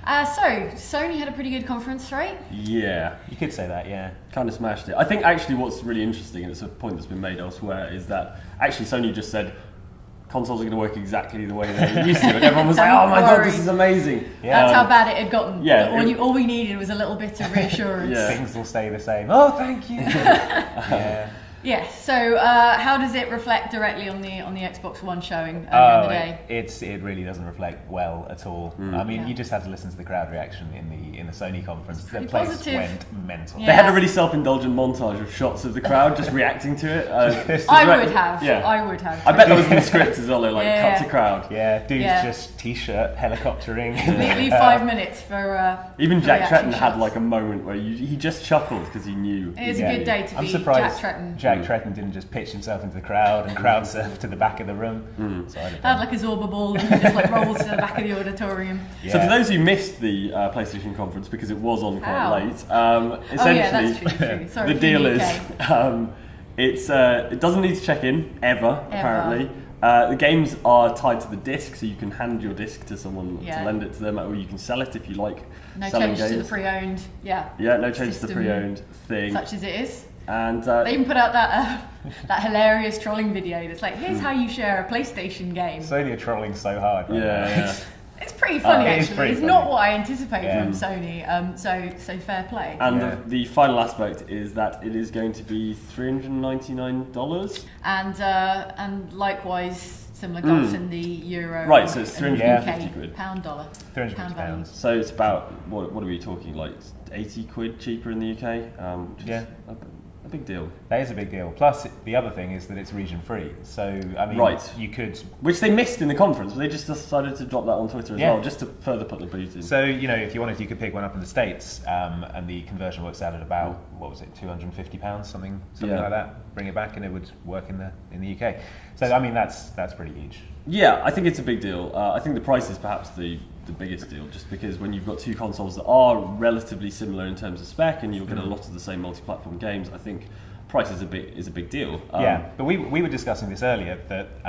Sony had a pretty good conference, right? Yeah. You could say that, yeah. Kind of smashed it. I think actually what's really interesting, and it's a point that's been made elsewhere, is that actually Sony just said consoles are going to work exactly the way they used to, and everyone was like, "Oh my god, this is amazing!" Yeah. That's how bad it had gotten. Yeah, all we needed was a little bit of reassurance. Yeah. Things will stay the same. Oh, thank you. Yeah. Yeah. So, how does it reflect directly on the Xbox One showing earlier in the day? It really doesn't reflect well at all. I mean, you just had to listen to the crowd reaction in the Sony conference. The place positive. went mental. Yeah. They had a really self-indulgent montage of shots of the crowd just reacting to it. I would have. Yeah. I would have. I bet that was in the script as well. They cut to crowd. Yeah, dude's Yeah. just t-shirt helicoptering. Leave 5 minutes for. Even Jack reaction Tretton had shots. like a moment where he just chuckled because he knew. It is a good day to I'm be surprised Jack Tretton. Jack Tretton didn't just pitch himself into the crowd and crowd surf to the back of the room. So I don't know. Had like a Zorba ball and just like rolls to the back of the auditorium. So for those who missed the PlayStation conference because it was on quite How? late, essentially Oh yeah, that's true. Sorry, the for deal the is UK. it doesn't need to check in ever. Apparently. The games are tied to the disc, so you can hand your disc to someone to lend it to them, or you can sell it if you like. No selling change games. to the pre-owned. Yeah. Yeah, no change to the system, pre-owned thing. Such as it is. And They even put out that hilarious trolling video that's like, here's how you share a PlayStation game. Sony are trolling so hard. Right now. yeah. It's pretty funny, It is actually. pretty It's funny. not what I anticipated Yeah. from Sony. So fair play. And Yeah. the final aspect is that it is going to be $399. And likewise, similar costs in the euro. Right, so it's and 350 UK quid. Pound dollar. £350. Pound value. So it's about what are we talking, like 80 quid cheaper in the UK? Which is a big deal. That is a big deal. Plus, the other thing is that it's region free. So, I mean, you could. Which they missed in the conference, but they just decided to drop that on Twitter as well, just to further put the boot in. So, if you wanted, you could pick one up in the States, and the conversion works out at about, what was it, £250, something like that. Bring it back, and it would work in the UK. So, I mean, that's pretty huge. Yeah, I think it's a big deal. I think the price is perhaps the biggest deal, just because when you've got two consoles that are relatively similar in terms of spec, and you'll get a lot of the same multi-platform games, I think price is a big deal. But we were discussing this earlier, that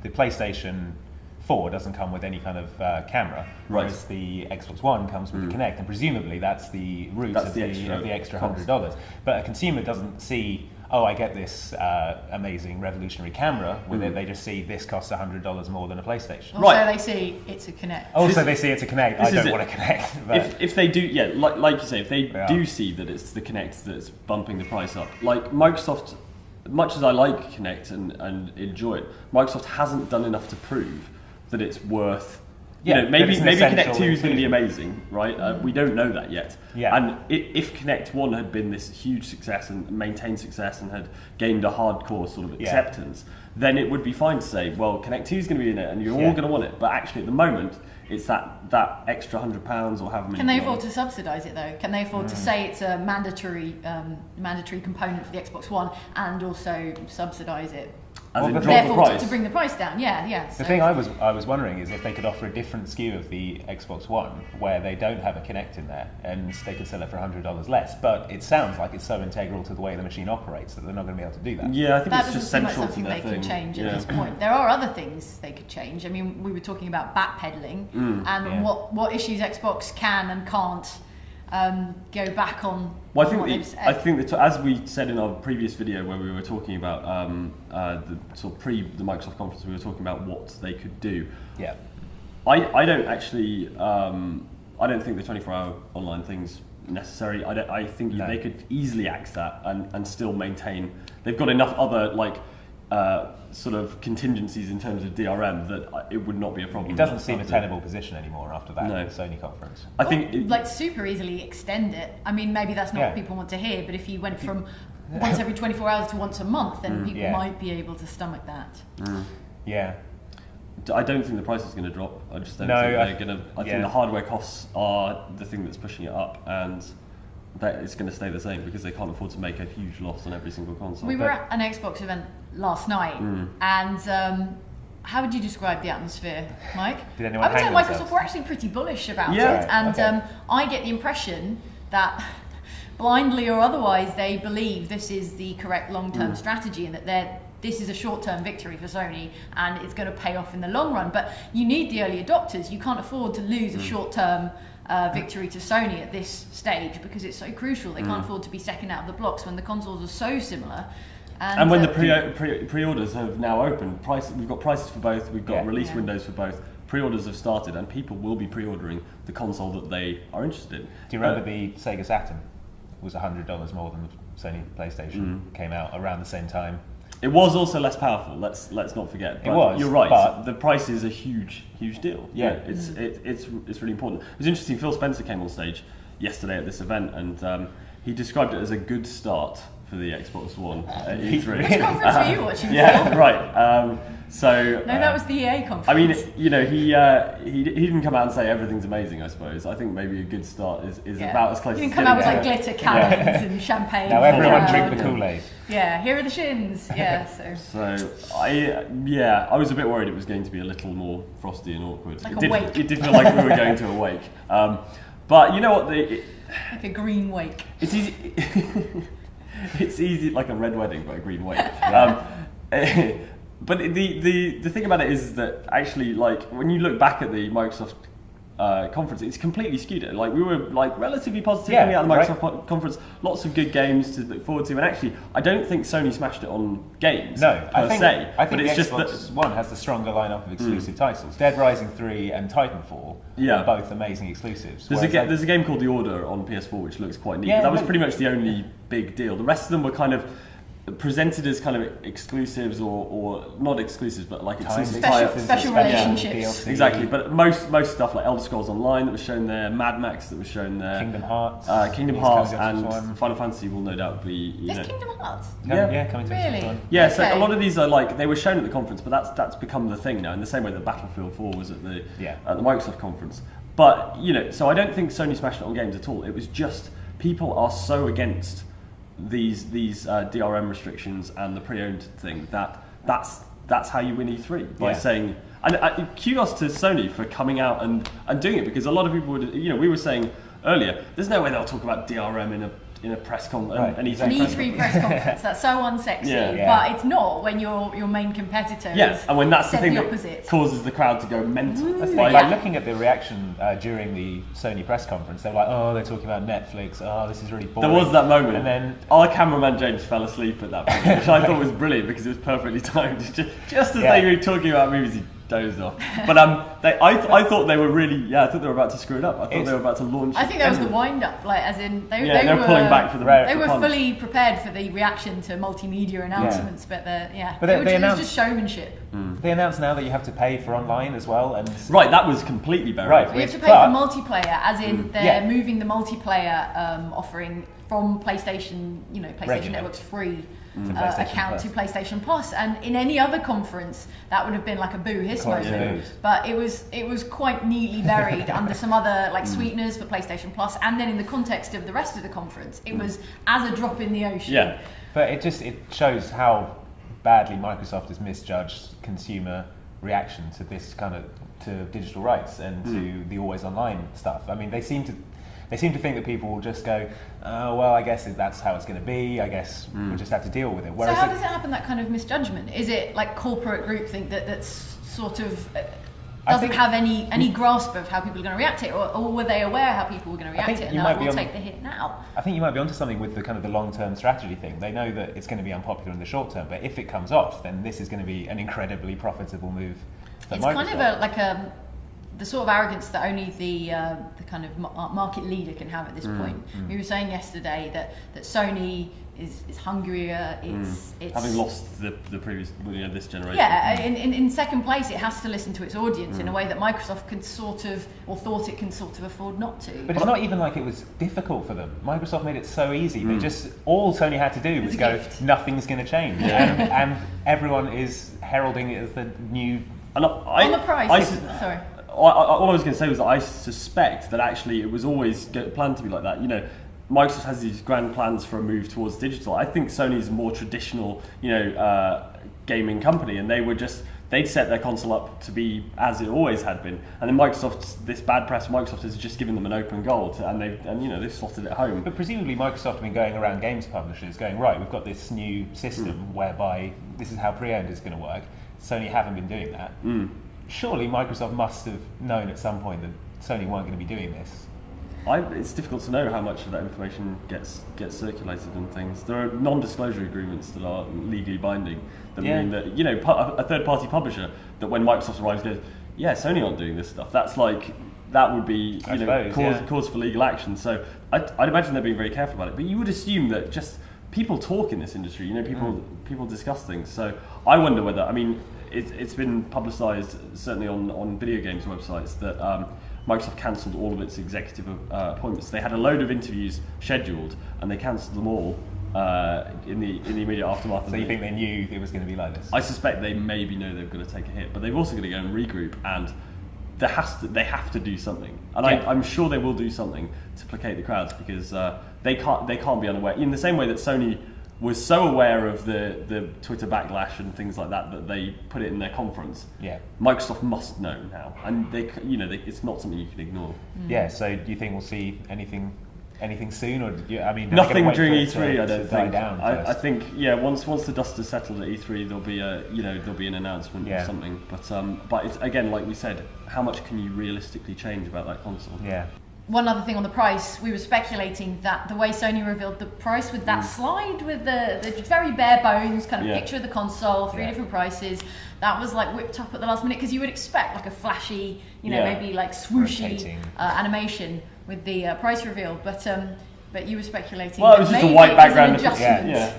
the PlayStation 4 doesn't come with any kind of camera, whereas the Xbox One comes with the Kinect, and presumably that's the root of the extra $100. But a consumer doesn't see, oh, I get this amazing revolutionary camera with it. They just see this costs $100 more than a PlayStation. Also, they see it's a Kinect. Also, they see it's a Kinect. I don't want a Kinect. But If they do, like you say, if they do see that it's the Kinect that's bumping the price up, like Microsoft, much as I like Kinect and enjoy it, Microsoft hasn't done enough to prove that it's worth. Maybe Kinect 2 is going to be amazing, right? We don't know that yet. Yeah. And if Kinect 1 had been this huge success and maintained success and had gained a hardcore sort of acceptance, then it would be fine to say, well, Kinect 2 is going to be in it and you're all going to want it. But actually, at the moment, it's that extra £100 or however many. Can they afford to subsidise it though? Can they afford to say it's a mandatory component for the Xbox One and also subsidise it? As in drop the Therefore, price. to bring the price down, yeah. The thing I was wondering is if they could offer a different SKU of the Xbox One where they don't have a Kinect in there, and they could sell it for $100 less. But it sounds like it's so integral to the way the machine operates that they're not going to be able to do that. Yeah, I think that it's just doesn't seem like central to something their they thing. can change at this point. There are other things they could change. I mean, we were talking about backpedaling and what issues Xbox can and can't go back on. Well, I think that as we said in our previous video where we were talking about the sort of the Microsoft conference, we were talking about what they could do. Yeah. I don't actually I don't think the 24-hour online thing's necessary. I think they could easily axe that and still maintain. They've got enough other sort of contingencies in terms of DRM that it would not be a problem. It doesn't seem a tenable position anymore after that Sony conference. I think super easily extend it. I mean, maybe that's not what people want to hear, but if you went from once every 24 hours to once a month, then people might be able to stomach that. Yeah. I don't think the price is going to drop. I just don't No, think they're going to. I think the hardware costs are the thing that's pushing it up, and that it's going to stay the same because they can't afford to make a huge loss on every single console. We were at an Xbox event last night, and how would you describe the atmosphere, Mike? Did anyone I would say hang Microsoft themselves? were actually pretty bullish about it, Yeah. and I get the impression that blindly or otherwise they believe this is the correct long-term strategy and that this is a short-term victory for Sony and it's going to pay off in the long run. But you need the early adopters. You can't afford to lose a short-term victory to Sony at this stage because it's so crucial. They can't afford to be second out of the blocks when the consoles are so similar. And when the pre-orders have now opened, we've got prices for both, we've got release windows for both. Pre-orders have started, and people will be pre-ordering the console that they are interested in. Do you remember the Sega Saturn was $100 more than the Sony PlayStation? Came out around the same time. It was also less powerful. Let's not forget. But it was. You're right. But the price is a huge deal. Yeah, it's really important. It was interesting. Phil Spencer came on stage yesterday at this event, and he described it as a good start for the Xbox One at E3. Which conference were you watching? Yeah, right. No, that was the EA conference. I mean, he didn't come out and say everything's amazing. I suppose. I think maybe a good start is about as close. You as can come out with like glitter cannons and champagne. Now everyone drink the Kool-Aid. Yeah, here are the shins. Yeah, so I was a bit worried it was going to be a little more frosty and awkward. Like a wake. It did feel like we were going to a wake. But you know what? Like a green wake. It's easy. It's easy, like a red wedding, but a green wake. But the thing about it is that actually, like, when you look back at the Microsoft conference, it's completely skewed. Like, we were like relatively positive coming out of the Microsoft conference. Lots of good games to look forward to, and actually, I don't think Sony smashed it on games. No, I think the Xbox One has the stronger lineup of exclusive titles. Dead Rising 3 and Titanfall are both amazing exclusives. There's a game called The Order on PS4 which looks quite neat. That was pretty much the only big deal. The rest of them were kind of presented as kind of exclusives or not exclusives, but like exclusive special relationships. Exactly, but most stuff like Elder Scrolls Online that was shown there, Mad Max that was shown there, Kingdom Hearts, and Final Fantasy will no doubt be. Is Kingdom Hearts? Coming to really? Yeah, okay. So a lot of these are like they were shown at the conference, but that's become the thing now. In the same way that Battlefield 4 was at the Microsoft conference. But so I don't think Sony smashed it on games at all. It was just people are so against these DRM restrictions and the pre-owned thing that's how you win E3 by saying, and kudos to Sony for coming out and doing it, because a lot of people would, we were saying earlier, there's no way they'll talk about DRM in a press conference, an E3 press conference. That's so unsexy, but it's not when your main competitor and when that's the thing that causes the crowd to go mental. Like looking at the reaction during the Sony press conference, they were like, oh, they're talking about Netflix, oh, this is really boring. There was that moment, and then our cameraman James fell asleep at that point, which I thought was brilliant because it was perfectly timed. Just as they were talking about movies, he dozed off. But I thought they were really, I thought they were about to screw it up. I thought they were about to launch. I think that was the wind up, like as in they were pulling back for the. They were fully prepared for the reaction to multimedia announcements, but it was just showmanship. They announced now that you have to pay for online as well, and that was completely buried. Right, you have to pay for multiplayer, as in they're moving the multiplayer offering from PlayStation, PlayStation Network's free account to PlayStation Plus, and in any other conference that would have been like a boo hiss moment. But it was quite neatly buried under some other like sweeteners for PlayStation Plus, and then in the context of the rest of the conference, it was as a drop in the ocean. Yeah, but it shows how badly Microsoft has misjudged consumer reaction to this kind of to digital rights and to the always online stuff. I mean, they seem to think that people will just go, oh, well, I guess that's how it's going to be. I guess we'll just have to deal with it. Whereas so how does it happen, that kind of misjudgment? Is it like corporate groupthink that's sort of doesn't have any grasp of how people are going to react to it, or were they aware how people were going to react to it and we'll take the hit now? I think you might be onto something with the kind of the long-term strategy thing. They know that it's going to be unpopular in the short term, but if it comes off, then this is going to be an incredibly profitable move for Microsoft. It's kind of the sort of arrogance that only the kind of market leader can have at this point. We were saying yesterday that Sony is hungrier. It's having lost the previous this generation. Yeah, in second place, it has to listen to its audience in a way that Microsoft can thought it can sort of afford not to. But it's not even like it was difficult for them. Microsoft made it so easy. They just all Sony had to do was go, nothing's going to change, and everyone is heralding it as the new. On the price. Sorry. All I was going to say was that I suspect that actually it was always planned to be like that. Microsoft has these grand plans for a move towards digital. I think Sony's a more traditional, gaming company, and they were just they'd set their console up to be as it always had been, and then Microsoft's this bad press. Microsoft has just given them an open goal, and they've slotted it home. But presumably Microsoft have been going around games publishers, going, right, we've got this new system whereby this is how pre-owned is going to work. Sony haven't been doing that. Surely Microsoft must have known at some point that Sony weren't going to be doing this. It's difficult to know how much of that information gets circulated and things. There are non-disclosure agreements that are legally binding that mean that a third-party publisher that when Microsoft arrives goes, yeah, Sony aren't doing this stuff. That's like that would be cause for legal action. So I'd imagine they're being very careful about it. But you would assume that just people talk in this industry. People discuss things. So I wonder whether it's been publicised certainly on video games websites that. Microsoft cancelled all of its executive appointments. They had a load of interviews scheduled, and they cancelled them all in the immediate aftermath. So you think they knew it was going to be like this? I suspect they maybe know they're going to take a hit, but they've also got to go and regroup, and they have to do something. And I'm sure they will do something to placate the crowds because they can't be unaware. In the same way that Sony was so aware of the Twitter backlash and things like that they put it in their conference. Yeah. Microsoft must know now, and it's not something you can ignore. Yeah. So do you think we'll see anything soon, or nothing during E3? I don't think. I think once the dust has settled at E3, there'll be an announcement or something. But it's again, like we said, how much can you realistically change about that console? Yeah. One other thing on the price, we were speculating that the way Sony revealed the price with that slide with the very bare bones kind of picture of the console, three different prices, that was like whipped up at the last minute because you would expect like a flashy, maybe like swooshy animation with the price reveal, but you were speculating. Well, it was just a white background.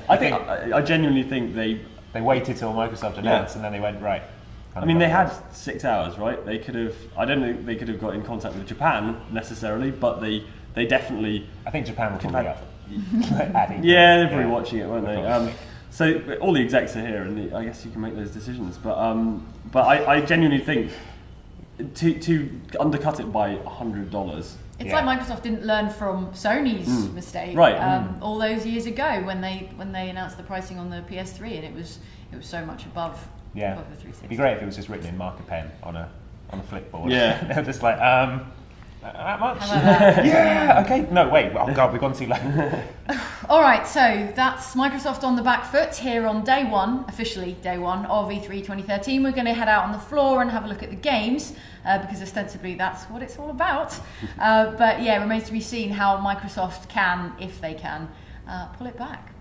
I genuinely think they waited till Microsoft announced and then they went right. They had 6 hours, right? They could have. I don't think they could have got in contact with Japan necessarily, but they definitely. I think Japan will probably up. They're probably watching it, won't they? So all the execs are here, and I guess you can make those decisions. But I genuinely think to undercut it by $100. It's like Microsoft didn't learn from Sony's mistake, right? All those years ago when they announced the pricing on the PS3, and it was so much above. Yeah, above the 360. It'd be great if it was just written in marker pen on a flipboard. Yeah, they're just like, that much? Yeah, okay. No, wait. Oh God, we've gone too low. All right, so that's Microsoft on the back foot here on day one, officially day one of E3 2013. We're going to head out on the floor and have a look at the games because ostensibly that's what it's all about. But it remains to be seen how Microsoft can, if they can, pull it back.